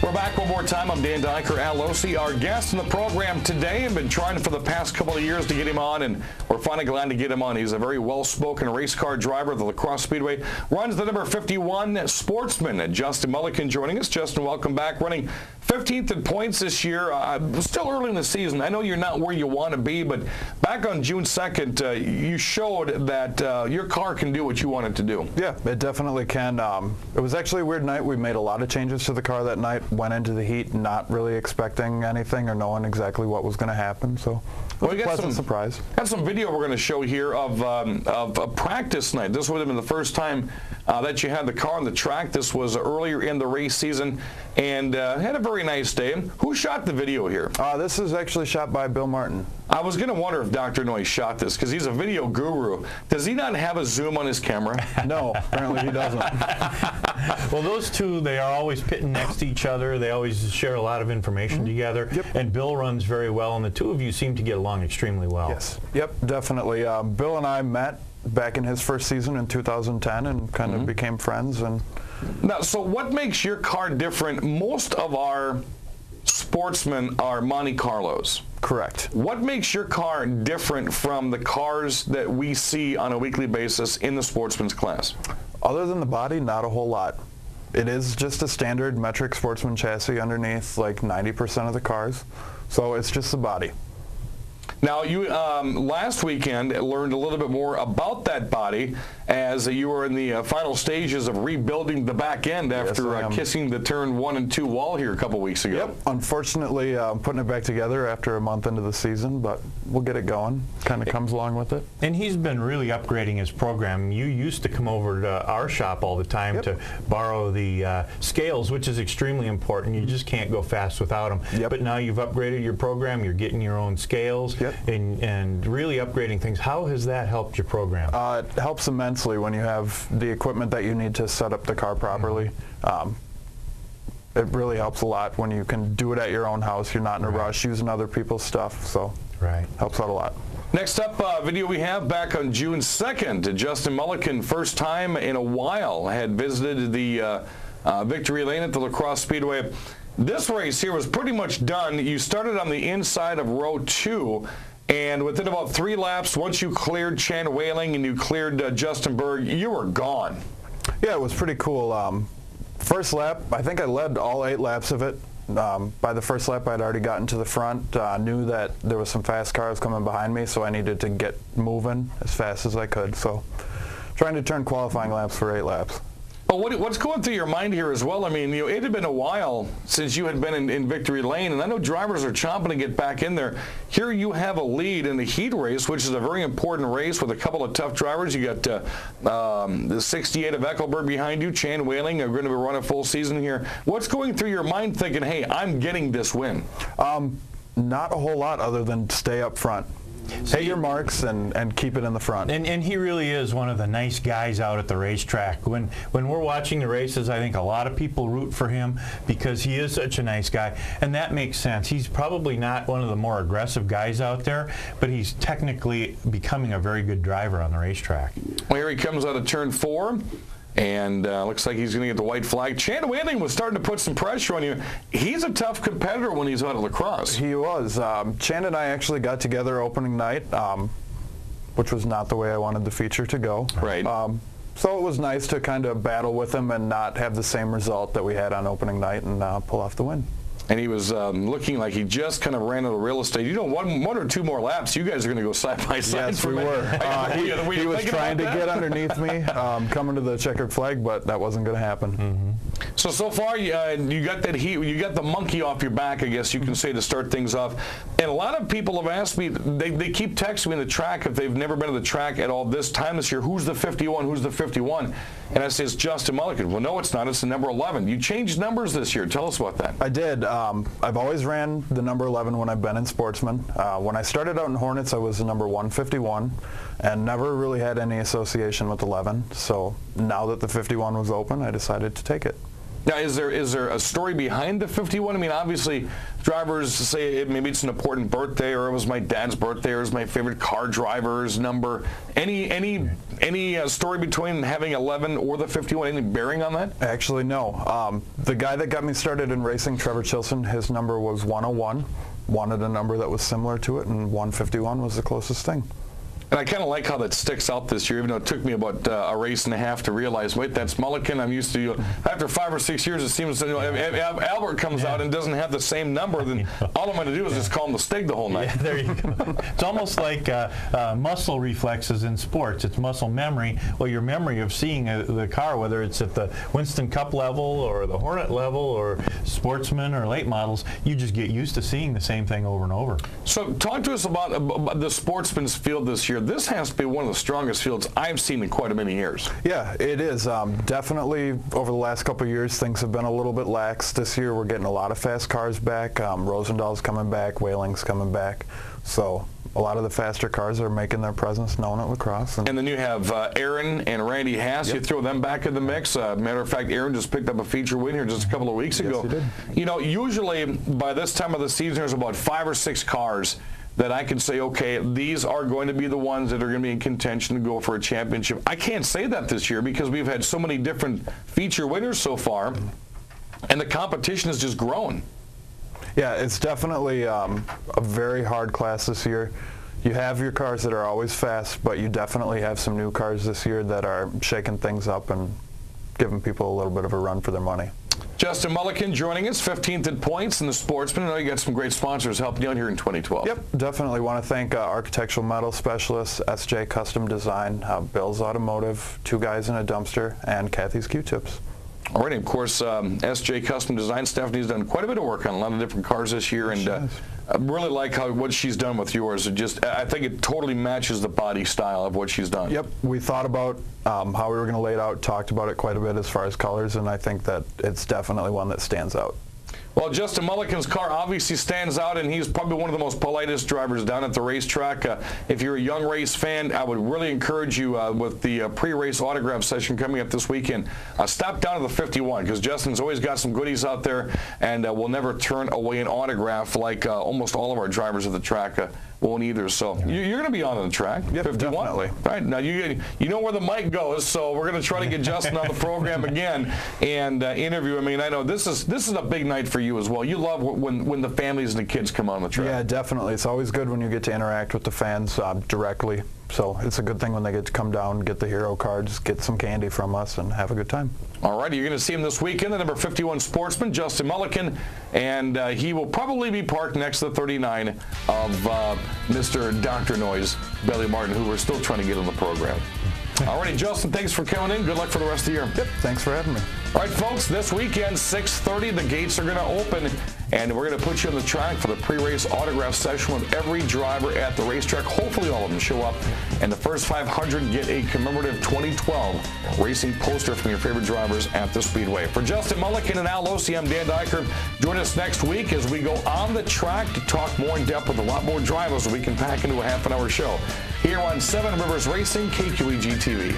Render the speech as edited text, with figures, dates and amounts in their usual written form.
We're back one more time. I'm Dan Dyker, Al Losi. Our guest in the program today, I've been trying for the past couple of years to get him on, and we're finally glad to get him on. He's a very well-spoken race car driver. The Crosse Speedway runs the number 51 Sportsman. Justin Mullikin joining us. Justin, welcome back. Running 15th in points this year. Still early in the season. I know you're not where you want to be, but back on June 2nd, you showed that your car can do what you want it to do. Yeah, it definitely can. It was actually a weird night. We made a lot of changes to the car that night. Went into the heat not really expecting anything or knowing exactly what was going to happen. So it was a pleasant surprise. Got some video we're going to show here of a practice night. This would have been the first time that you had the car on the track. This was earlier in the race season, and had a very nice day. Who shot the video here? This is actually shot by Bill Martin. I was going to wonder if Dr. Noy shot this because he's a video guru. Does he not have a zoom on his camera? No, apparently he doesn't. Well, those two, they are always pitting next to each other. They always share a lot of information together. Yep. And Bill runs very well, and the two of you seem to get along extremely well. Yes. Yep, definitely. Bill and I met back in his first season in 2010 and kind of became friends. And now, so what makes your car different? Most of our Sportsmen are Monte Carlos. Correct. What makes your car different from the cars that we see on a weekly basis in the Sportsman's class? Other than the body, not a whole lot. It is just a standard metric Sportsman chassis underneath like 90% of the cars, so it's just the body. Now, you last weekend learned a little bit more about that body as you were in the final stages of rebuilding the back end after kissing the turn 1 and 2 wall here a couple weeks ago. Yep. Unfortunately, putting it back together after a month into the season, but we'll get it going. Kind of comes along with it. And he's been really upgrading his program. You used to come over to our shop all the time to borrow the scales, which is extremely important. You just can't go fast without them. Yep. But now you've upgraded your program. You're getting your own scales. Yep. And really upgrading things. How has that helped your program? It helps immensely when you have the equipment that you need to set up the car properly. It really helps a lot when you can do it at your own house. You're not in a rush using other people's stuff, so helps out a lot. Next up, video we have back on June 2nd. Justin Mullikin, first time in a while, had visited the victory lane at the Crosse Speedway. This race here was pretty much done. You started on the inside of row 2, and within about 3 laps, once you cleared Chan Whaling and you cleared Justin Berg, you were gone. Yeah, it was pretty cool. First lap, I think I led all 8 laps of it. By the first lap, I'd already gotten to the front. Knew that there was some fast cars coming behind me, so I needed to get moving as fast as I could. So trying to turn qualifying laps for 8 laps. Well, what's going through your mind here as well? I mean, it had been a while since you had been in victory lane, and I know drivers are chomping to get back in there. Here you have a lead in the heat race, which is a very important race with a couple of tough drivers. You got the 68 of Eckelberg behind you, Chan Whaling, are going to be running full season here. What's going through your mind thinking, hey, I'm getting this win? Not a whole lot other than stay up front. Hit your marks and keep it in the front. And he really is one of the nice guys out at the racetrack. When we're watching the races, I think a lot of people root for him because he is such a nice guy, and that makes sense. He's probably not one of the more aggressive guys out there, but he's technically becoming a very good driver on the racetrack. Well, here he comes out of turn 4. And looks like he's going to get the white flag. Chan Whaling was starting to put some pressure on you. He's a tough competitor when he's out of lacrosse. He was. Chan and I actually got together opening night, which was not the way I wanted the feature to go. Right. So it was nice to kind of battle with him and not have the same result that we had on opening night and pull off the win. And he was looking like he just kind of ran out of real estate. You know, one or 2 more laps, you guys are going to go side by side. Yes, we were. He was trying to get underneath me, coming to the checkered flag, but that wasn't going to happen. So far, you got that heat, you got the monkey off your back, I guess you can say, to start things off. And a lot of people have asked me, they keep texting me the track if they've never been to the track at all this time this year. Who's the 51? Who's the 51? And I say, it's Justin Mullikin. Well, no, it's not. It's the number 11. You changed numbers this year. Tell us about that. I did. I've always ran the number 11 when I've been in Sportsman. When I started out in Hornets, I was the number 151 and never really had any association with 11. So now that the 51 was open, I decided to take it. Now, is there a story behind the 51? I mean, obviously, drivers say maybe it's an important birthday, or it was my dad's birthday, or it was my favorite car driver's number. Any story between having 11 or the 51? Any bearing on that? Actually, no. The guy that got me started in racing, Trevor Chilson, his number was 101. Wanted a number that was similar to it, and 151 was the closest thing. And I kind of like how that sticks out this year, even though it took me about a race and a half to realize, wait, that's Mullikin. I'm used to, after 5 or 6 years, it seems, if Albert comes out and doesn't have the same number, then all I'm going to do is just call him the Stig the whole night. Yeah, there you go. It's almost like muscle reflexes in sports. It's muscle memory. Well, your memory of seeing the car, whether it's at the Winston Cup level or the Hornet level or Sportsmen or late models, you just get used to seeing the same thing over and over. So talk to us about the Sportsman's field this year. This has to be one of the strongest fields I've seen in quite a many years. Yeah, it is. Definitely over the last couple of years, things have been a little bit lax. This year, we're getting a lot of fast cars back. Rosendal's coming back. Whaling's coming back. So a lot of the faster cars are making their presence known at La Crosse. And then you have Aaron and Randy Haas. Yep. You throw them back in the mix. Matter of fact, Aaron just picked up a feature win here just a couple of weeks ago. He did. You know, usually by this time of the season, there's about 5 or 6 cars that I can say, okay, these are going to be the ones that are going to be in contention to go for a championship. I can't say that this year because we've had so many different feature winners so far, and the competition has just grown. Yeah, it's definitely a very hard class this year. You have your cars that are always fast, but you definitely have some new cars this year that are shaking things up and giving people a little bit of a run for their money. Justin Mullikin joining us, 15th in points in the Sportsman. I know you got some great sponsors helping you out here in 2012. Yep, definitely want to thank Architectural Metal Specialists, SJ Custom Design, Bill's Automotive, Two Guys in a Dumpster, and Kathy's Q-Tips. All right, and of course, SJ Custom Design, Stephanie's done quite a bit of work on a lot of different cars this year, and I really like what she's done with yours. I think it totally matches the body style of what she's done. Yep, we thought about how we were going to lay it out, talked about it quite a bit as far as colors, and I think that it's definitely one that stands out. Well, Justin Mullikin's car obviously stands out, and he's probably one of the most politest drivers down at the racetrack. If you're a young race fan, I would really encourage you with the pre-race autograph session coming up this weekend, stop down to the 51 because Justin's always got some goodies out there, and we'll never turn away an autograph like almost all of our drivers at the track won't either. So you're going to be on the track. Yep, 51. definitely. All right, now you know where the mic goes, so we're going to try to get Justin on the program again and interview. I mean, I know this is a big night for you as well. You love when the families and the kids come on the track. Yeah, definitely. It's always good when you get to interact with the fans directly. So it's a good thing when they get to come down, get the hero cards, get some candy from us, and have a good time. All right, you're going to see him this weekend, the number 51 Sportsman, Justin Mullikin, and he will probably be parked next to the 39 of Mr. Dr. Noise, Billy Martin, who we're still trying to get on the program. All righty, Justin, thanks for coming in. Good luck for the rest of the year. Yep, thanks for having me. All right, folks, this weekend, 6:30, the gates are going to open, and we're going to put you on the track for the pre-race autograph session with every driver at the racetrack. Hopefully all of them show up, and the first 500 get a commemorative 2012 racing poster from your favorite drivers at the Speedway. For Justin Mullikin and Al Losi, I'm Dan Dyker. Join us next week as we go on the track to talk more in depth with a lot more drivers so we can pack into a half-an-hour show here on 7 Rivers Racing, KQEG TV.